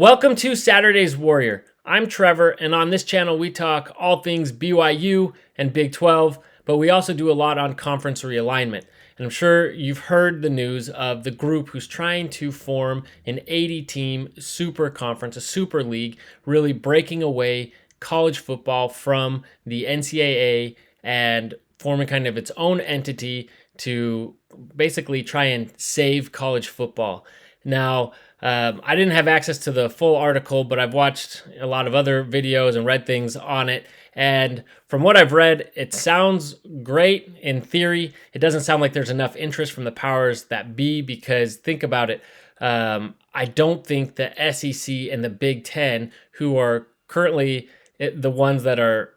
Welcome to Saturday's Warrior. I'm Trevor, and on this channel we talk all things BYU and Big 12, but we also do a lot on conference realignment. And I'm sure you've heard the news of the group who's trying to form an 80-team super conference, a super league, really breaking away college football from the NCAA and forming kind of its own entity to basically try and save college football. Now, I didn't have access to the full article, but I've watched a lot of other videos and read things on it. And from what I've read, it sounds great in theory. It doesn't sound like there's enough interest from the powers that be, because think about it. I don't think the SEC and the Big Ten, who are currently the ones that are,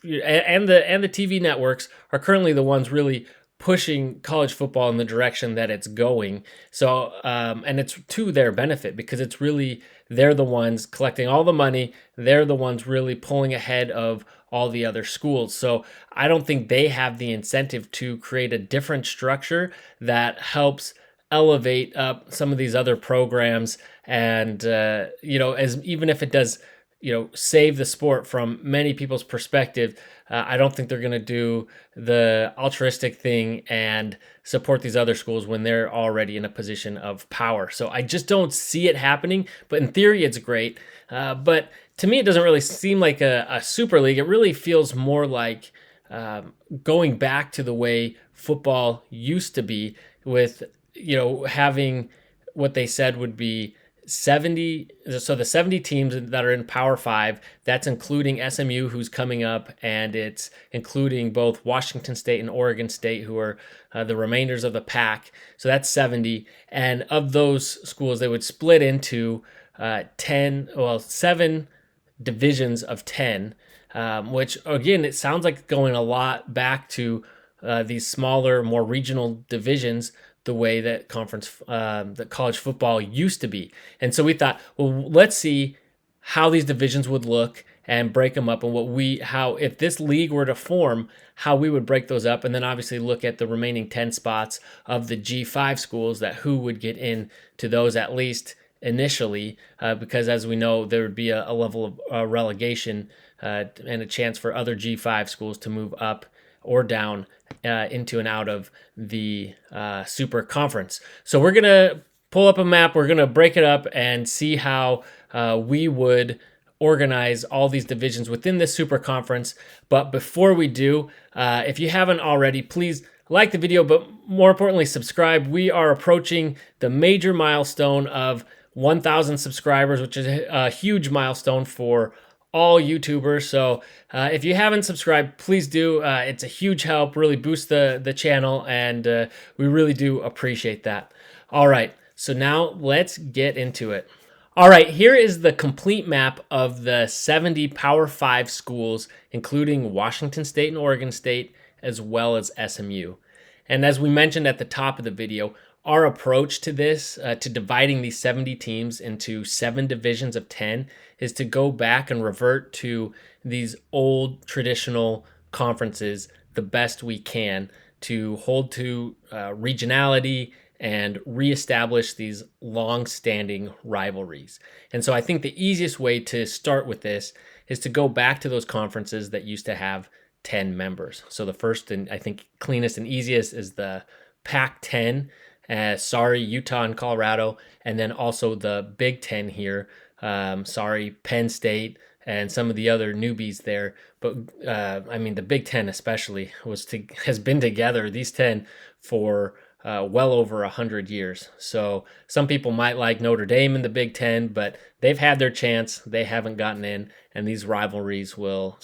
and the TV networks are currently the ones really pushing college football in the direction that it's going. So, and it's to their benefit, because it's really, they're the ones collecting all the money. They're the ones really pulling ahead of all the other schools. So I don't think they have the incentive to create a different structure that helps elevate up some of these other programs. And, as even if it does, save the sport from many people's perspective, I don't think they're going to do the altruistic thing and support these other schools when they're already in a position of power. So I just don't see it happening. But in theory, it's great. But to me, it doesn't really seem like a super league. It really feels more like going back to the way football used to be, with having what they said would be 70. So the 70 teams that are in Power 5, that's including SMU, who's coming up, and it's including both Washington State and Oregon State, who are the remainders of the pack. So that's 70. And of those schools, they would split into 7 divisions of 10, which again, it sounds like going a lot back to these smaller, more regional divisions, the way that that college football used to be. And so we thought, well, let's see how these divisions would look and break them up, and how if this league were to form, how we would break those up, and then obviously look at the remaining 10 spots of the G5 schools, that who would get into those at least initially, because as we know, there would be a level of relegation and a chance for other G5 schools to move up or down into and out of the super conference. So we're going to pull up a map. We're going to break it up and see how we would organize all these divisions within this super conference. But before we do, if you haven't already, please like the video, but more importantly, subscribe. We are approaching the major milestone of 1,000 subscribers, which is a huge milestone for all YouTubers. So if you haven't subscribed, please do. It's a huge help, really boost the channel, and we really do appreciate that. All right, so now let's get into it. All right, here is the complete map of the 70 Power 5 schools, including Washington State and Oregon State, as well as SMU. And as we mentioned at the top of the video, our approach to this, to dividing these 70 teams into 7 divisions of 10, is to go back and revert to these old traditional conferences the best we can, to hold to regionality and reestablish these long-standing rivalries. And so I think the easiest way to start with this is to go back to those conferences that used to have 10 members. So the first, and I think cleanest and easiest, is the Pac-10. Utah and Colorado, and then also the Big Ten here. Penn State and some of the other newbies there. But the Big Ten especially has been together, these 10, for well over 100 years. So some people might like Notre Dame in the Big Ten, but they've had their chance. They haven't gotten in, and these rivalries will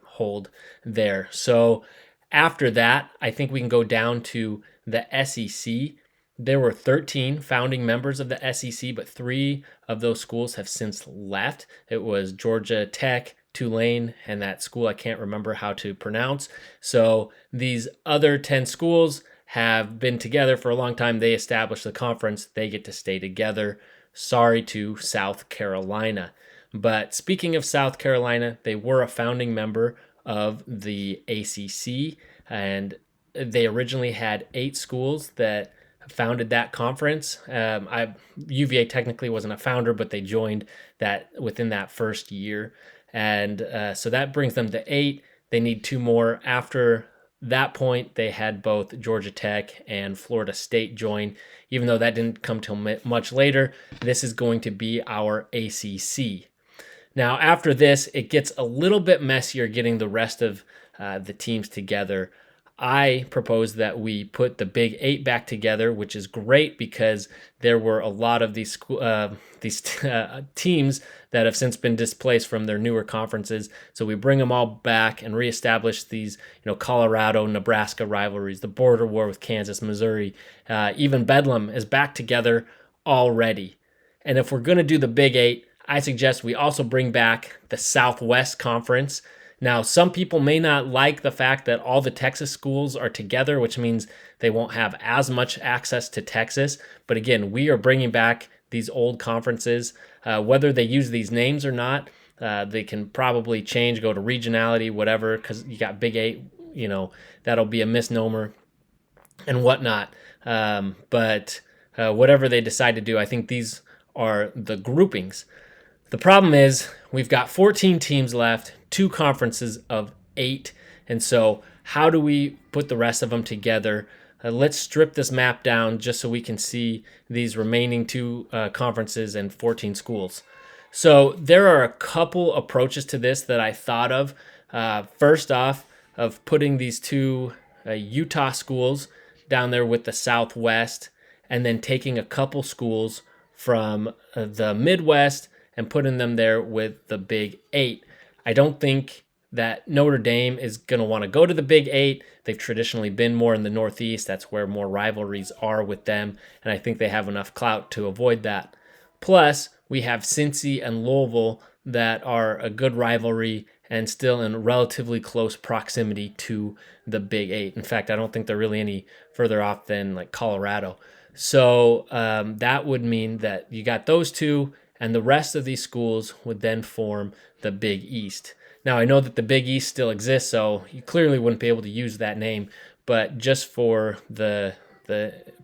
hold there. So after that, I think we can go down to the SEC. There were 13 founding members of the SEC, but 3 of those schools have since left. It was Georgia Tech, Tulane, and that school I can't remember how to pronounce. So these other 10 schools have been together for a long time. They established the conference. They get to stay together. Sorry to South Carolina. But speaking of South Carolina, they were a founding member of the ACC, and they originally had 8 schools that founded that conference. UVA technically wasn't a founder, but they joined that within that first year. And so that brings them to 8. They need 2 more. After that point, they had both Georgia Tech and Florida State join, even though that didn't come till much later. This is going to be our ACC. Now, after this, it gets a little bit messier getting the rest of the teams together. I propose that we put the Big 8 back together, which is great because there were a lot of these teams that have since been displaced from their newer conferences. So we bring them all back and reestablish these, Colorado, Nebraska rivalries, the border war with Kansas, Missouri, even Bedlam is back together already. And if we're going to do the Big 8, I suggest we also bring back the Southwest Conference. Now, some people may not like the fact that all the Texas schools are together, which means they won't have as much access to Texas. But again, we are bringing back these old conferences. Whether they use these names or not, they can probably change, go to regionality, whatever, because you got Big 8, that'll be a misnomer and whatnot. But whatever they decide to do, I think these are the groupings. The problem is we've got 14 teams left, 2 conferences of 8. And so how do we put the rest of them together? Let's strip this map down just so we can see these remaining 2 conferences and 14 schools. So there are a couple approaches to this that I thought of. First off, of putting these 2 Utah schools down there with the Southwest, and then taking a couple schools from the Midwest and putting them there with the Big 8. I don't think that Notre Dame is going to want to go to the Big 8. They've traditionally been more in the Northeast. That's where more rivalries are with them, and I think they have enough clout to avoid that. Plus, we have Cincy and Louisville that are a good rivalry and still in relatively close proximity to the Big 8. In fact, I don't think they're really any further off than like Colorado. So that would mean that you got those 2, and the rest of these schools would then form the Big East. Now, I know that the Big East still exists, so you clearly wouldn't be able to use that name, but just for the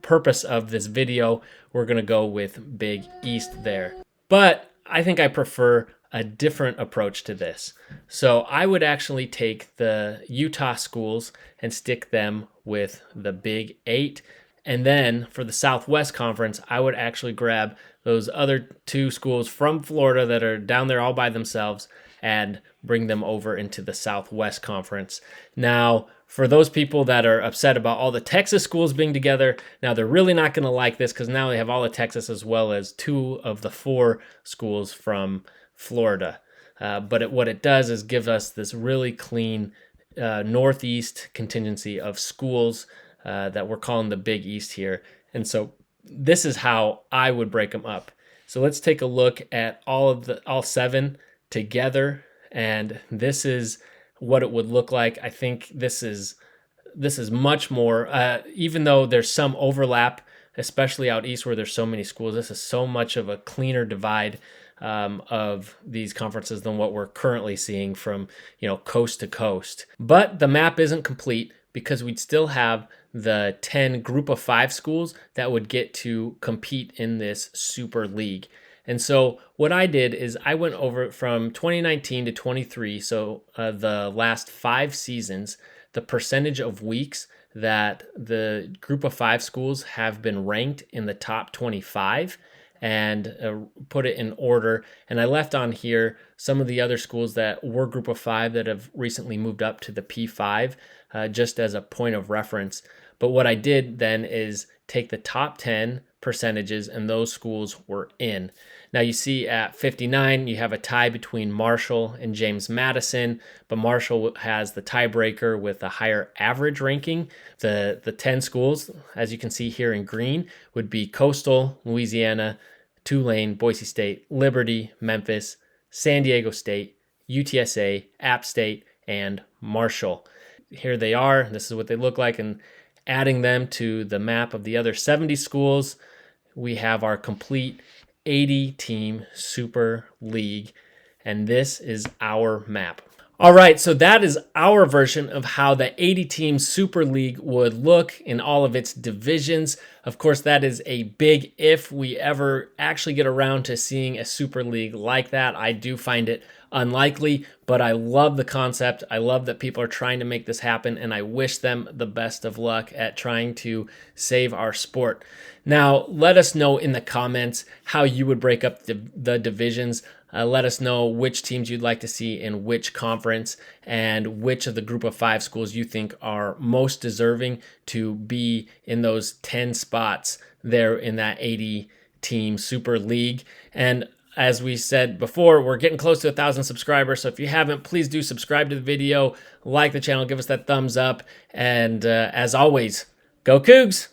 purpose of this video, we're going to go with Big East there. But I think I prefer a different approach to this. So I would actually take the Utah schools and stick them with the Big 8. And then for the Southwest Conference, I would actually grab those other 2 schools from Florida that are down there all by themselves and bring them over into the Southwest Conference. Now, for those people that are upset about all the Texas schools being together, now they're really not going to like this because now they have all of Texas as well as 2 of the 4 schools from Florida. But what it does is give us this really clean Northeast contingency of schools that we're calling the Big East here. And so this is how I would break them up. So let's take a look at all 7 together, and this is what it would look like. I think this is much more, even though there's some overlap, especially out east where there's so many schools, this is so much of a cleaner divide of these conferences than what we're currently seeing from coast to coast. But the map isn't complete because we'd still have the 10 group of 5 schools that would get to compete in this super league. And so what I did is I went over from 2019 to 23, so the last 5 seasons, the percentage of weeks that the group of 5 schools have been ranked in the top 25, and put it in order. And I left on here some of the other schools that were group of 5 that have recently moved up to the P5, just as a point of reference. But what I did then is take the top 10 percentages, and those schools were in. Now you see at 59, you have a tie between Marshall and James Madison, but Marshall has the tiebreaker with a higher average ranking. The 10 schools, as you can see here in green, would be Coastal, Louisiana, Tulane, Boise State, Liberty, Memphis, San Diego State, UTSA, App State, and Marshall. Here they are. This is what they look like, and adding them to the map of the other 70 schools, we have our complete 80-team Super League, and this is our map. All right, so that is our version of how the 80-team Super League would look in all of its divisions. Of course, that is a big if we ever actually get around to seeing a Super League like that. I do find it unlikely, but I love the concept. I love that people are trying to make this happen, and I wish them the best of luck at trying to save our sport. Now, let us know in the comments how you would break up the divisions. Let us know which teams you'd like to see in which conference and which of the group of 5 schools you think are most deserving to be in those 10 spots there in that 80-team Super League. And as we said before, we're getting close to 1,000 subscribers. So if you haven't, please do subscribe to the video, like the channel, give us that thumbs up. And as always, go Cougs!